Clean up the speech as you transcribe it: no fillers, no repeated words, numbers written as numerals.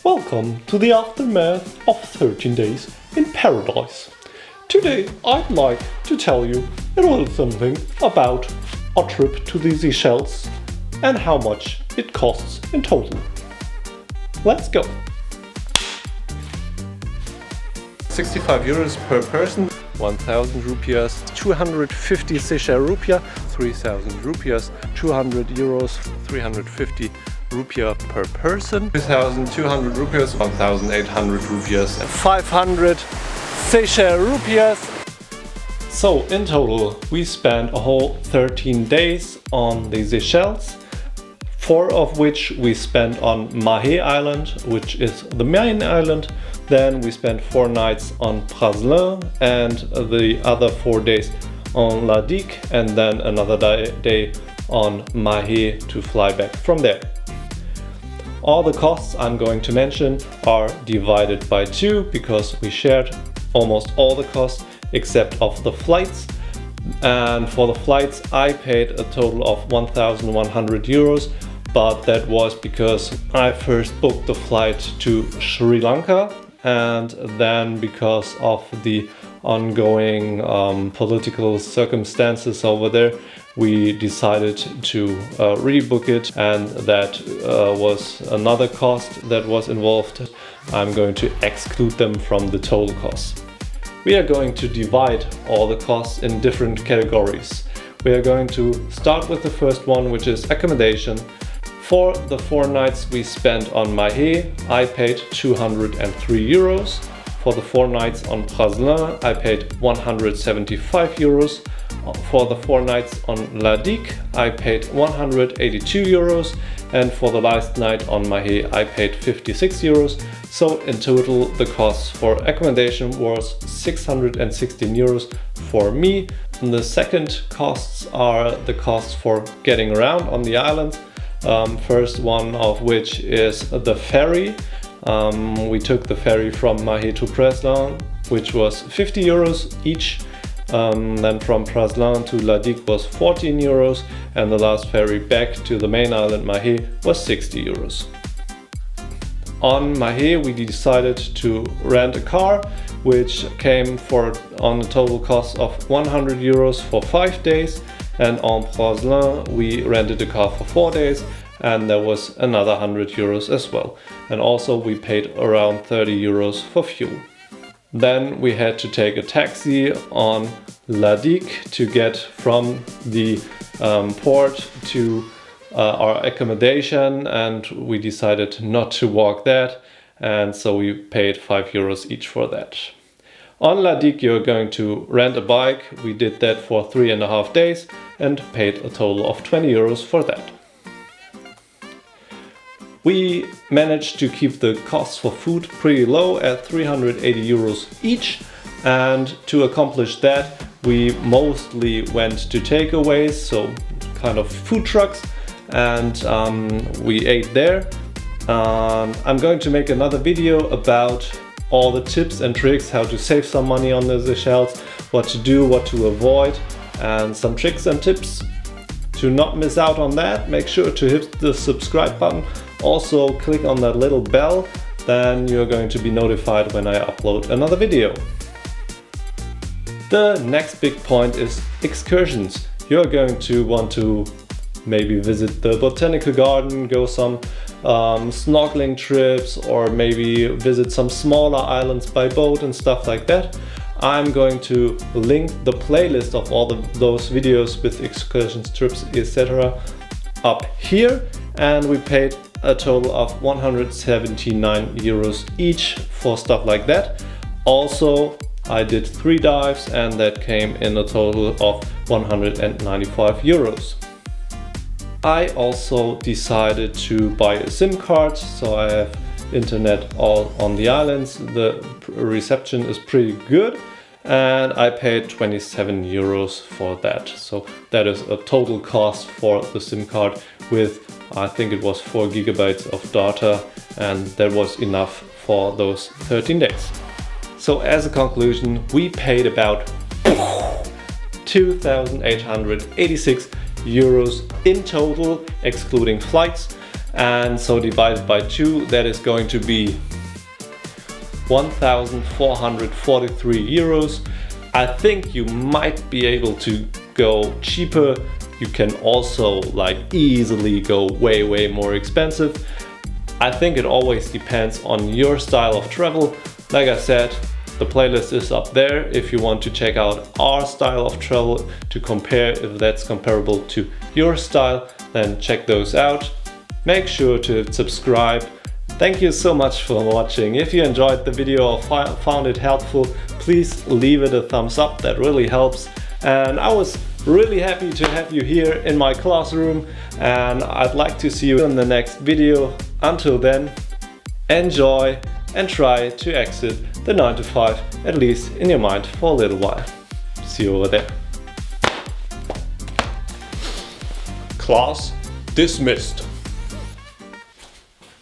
Welcome to the aftermath of 13 days in paradise. Today I'd like to tell you a little something about our trip to the Seychelles and how much it costs in total. Let's go! 65 euros per person, 1000 rupias, 250 Seychelles rupiah, 3000 rupias, 200 euros, 350 rupiah per person, 2200 rupias, 1800 rupias, 500 Seychelles rupias. So in total we spent a whole 13 days on the Seychelles, 4 of which we spent on Mahe Island, which is the main island. Then we spent 4 nights on Praslin and the other 4 days on La Digue, and then another day on Mahe to fly back from there. All the costs I'm going to mention are divided by 2 because we shared almost all the costs except of the flights. And for the flights I paid a total of 1100 euros, but that was because I first booked the flight to Sri Lanka, and then because of the ongoing political circumstances over there, we decided to rebook it, and that was another cost that was involved. I'm going to exclude them from the total costs. We are going to divide all the costs in different categories. We are going to start with the first one, which is accommodation. For the 4 nights we spent on Mahe, I paid 203 euros. For the 4 nights on Praslin, I paid 175 euros. For the 4 nights on La Digue, I paid 182 euros. And for the last night on Mahe, I paid 56 euros. So in total, the cost for accommodation was 616 euros for me. And the second costs are the costs for getting around on the island. First one of which is the ferry. We took the ferry from Mahe to Praslin, which was 50 euros each. Then from Praslin to La Digue was 14 euros, and the last ferry back to the main island Mahe was 60 euros. On Mahe we decided to rent a car, which came on a total cost of 100 euros for 5 days. And on Praslin we rented a car for 4 days, and there was another 100 euros as well. And also we paid around 30 euros for fuel. Then we had to take a taxi on La Digue to get from the port to our accommodation, and we decided not to walk that, and so we paid 5 euros each for that. On La Digue you're going to rent a bike. We did that for 3.5 days and paid a total of 20 euros for that. We managed to keep the costs for food pretty low at 380 euros each, and to accomplish that we mostly went to takeaways, so kind of food trucks, and we ate there. I'm going to make another video about all the tips and tricks, how to save some money on the Seychelles, what to do, what to avoid, and some tricks and tips. To not miss out on that, make sure to hit the subscribe button. Also click on that little bell, then you're going to be notified when I upload another video. The next big point is excursions. You're going to want to maybe visit the botanical garden, go some snorkeling trips, or maybe visit some smaller islands by boat and stuff like that. I'm going to link the playlist of all those videos with excursions, trips, etc. up here, and we paid a total of 179 euros each for stuff like that. Also, I did 3 dives, and that came in a total of 195 euros. I also decided to buy a SIM card, so I have internet all on the islands. The reception is pretty good, and I paid 27 euros for that. So that is a total cost for the SIM card with, I think it was 4 gigabytes of data, and that was enough for those 13 days. So as a conclusion, we paid about 2,886 euros in total, excluding flights. and so divided by 2, that is going to be 1,443 euros. I think you might be able to go cheaper. You can also like easily go way more expensive. I think it always depends on your style of travel. Like I said, the playlist is up there if you want to check out our style of travel to compare if that's comparable to your style, then check those out. Make sure to subscribe. Thank you so much for watching. If you enjoyed the video or found it helpful, please leave it a thumbs up, that really helps. And I was really happy to have you here in my classroom, and I'd like to see you in the next video. Until then, enjoy and try to exit the 9 to 5, at least in your mind, for a little while. See you over there. Class dismissed.